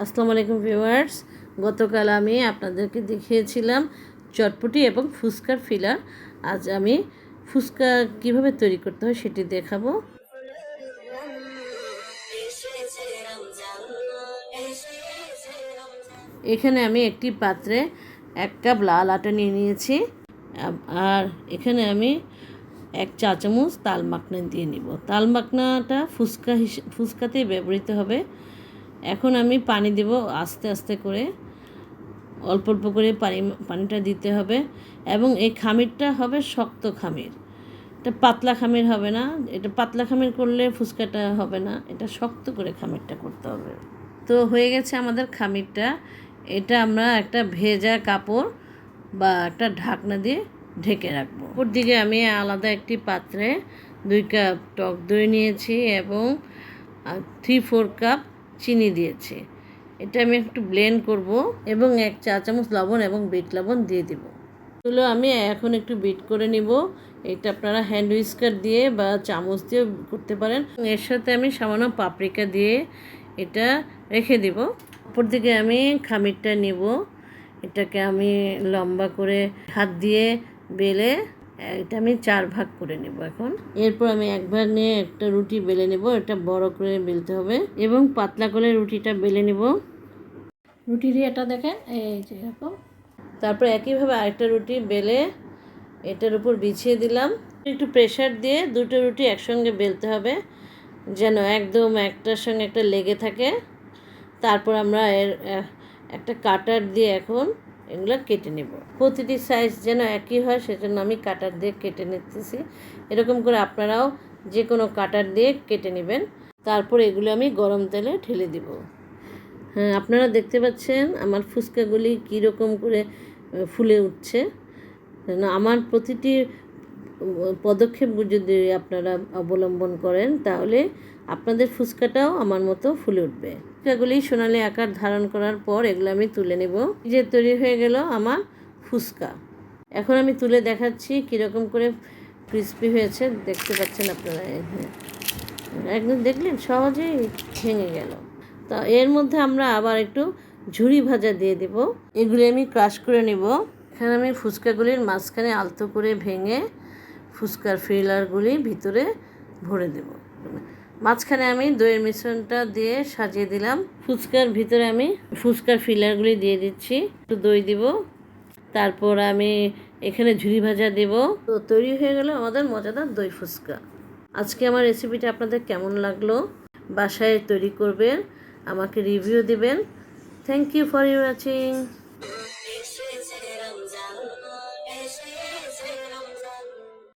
আসসালামু আলাইকুম ভিউয়ার্স, গতকাল আমি আপনাদেরকে দেখিয়েছিলাম চটপটি এবং ফুচকার ফিলার। আজ আমি ফুচকা কিভাবে তৈরি করতে হয় সেটি দেখাবো। এখানে আমি একটি পাত্রে 1 কাপ লাল আটা নিয়ে নিয়েছি, আর এখানে আমি 1 চা চামচ তাল মাখনা দিয়ে নিব। তাল মাখনাটা ফুচকাতেই ব্যবহৃত হবে। এখন আমি পানি দেব আস্তে আস্তে করে, অল্প অল্প করে পানিটা দিতে হবে। এবং এই খামিরটা হবে শক্ত খামির, এটা পাতলা খামির হবে না। এটা পাতলা খামির করলে ফুচকাটা হবে না, এটা শক্ত করে খামিরটা করতে হবে। তো হয়ে গেছে আমাদের খামিরটা। এটা আমরা একটা ভেজা কাপড় বা একটা ঢাকনা দিয়ে ঢেকে রাখবো। ওপর দিকে আমি আলাদা একটি পাত্রে 2 কাপ টক দই নিয়েছি এবং 3-4 কাপ চিনি দিয়েছি। এটা আমি একটু ব্লেন্ড করব এবং 1 চা চামচ লবণ এবং বিট লবণ দিয়ে দিব। এগুলো আমি এখন একটু বিট করে নিব। এটা আপনারা হ্যান্ড হুইস্কার দিয়ে বা চামচ দিয়ে করতে পারেন। এর সাথে আমি সামান্য পাপরিকা দিয়ে এটা রেখে দিব। উপর দিকে আমি খামিরটা নিব, এটাকে আমি লম্বা করে হাত দিয়ে বেলে এটা আমি 4 ভাগ করে নেব। এখন এরপর আমি 1 ভাগ নিয়ে একটা রুটি বেলে নেব। এটা বড় করে বেলতে হবে এবং পাতলা করে রুটিটা বেলে নেব। রুটির এটা দেখেন এই যে এরকম। তারপর একইভাবে আরেকটা রুটি বেলে এটার উপর বিছিয়ে দিলাম। একটু প্রেশার দিয়ে দুটো রুটি একসঙ্গে বেলতে হবে যেন একদম একটার সঙ্গে একটা লেগে থাকে। তারপর আমরা এর একটা কাটার দিয়ে এখন এগুলো কেটে নেব। প্রতিটি সাইজ যেন একই হয় সেজন্য আমি কাটার দিয়ে কেটে নিতেছি। এরকম করে আপনারাও যে কোনো কাটার দিয়ে কেটে নেবেন। তারপর এগুলো আমি গরম তেলে ঢেলে দিব। হ্যাঁ, আপনারা দেখতে পাচ্ছেন আমার ফুচকাগুলি কীরকম করে ফুলে উঠছে। আমার প্রতিটি পদক্ষেপ যদি আপনারা অবলম্বন করেন তাহলে আপনাদের ফুচকাটাও আমার মতো ফুলে উঠবে। ফুচকাগুলি সোনালি আকার ধারণ করার পর এগুলো আমি তুলে নেব। যে তৈরি হয়ে গেল আমার ফুচকা। এখন আমি তুলে দেখাচ্ছি কীরকম করে ক্রিস্পি হয়েছে। দেখতে পাচ্ছেন আপনারা, একদম দেখলেন সহজেই ভেঙে গেল। তো এর মধ্যে আমরা আবার একটু ঝুরি ভাজা দিয়ে দেব। এগুলি আমি ক্রাশ করে নেব। এখানে আমি ফুচকাগুলির মাঝখানে আলতো করে ভেঙে ফুচকার ফিলারগুলি ভিতরে ভরে দেব। মাঝখানে আমি দইয়ের মিশ্রণটা দিয়ে সাজিয়ে দিলাম। ফুচকার ভিতরে আমি ফুচকার ফিলারগুলি দিয়ে দিচ্ছি, একটু দই দিব, তারপর আমি এখানে ঝুরি ভাজা দেব। তো তৈরি হয়ে গেল আমাদের মজাদার দই ফুচকা। আজকে আমার রেসিপিটা আপনাদের কেমন লাগলো বাসায় তৈরি করবেন, আমাকে রিভিউ দিবেন। Thank you for your watching.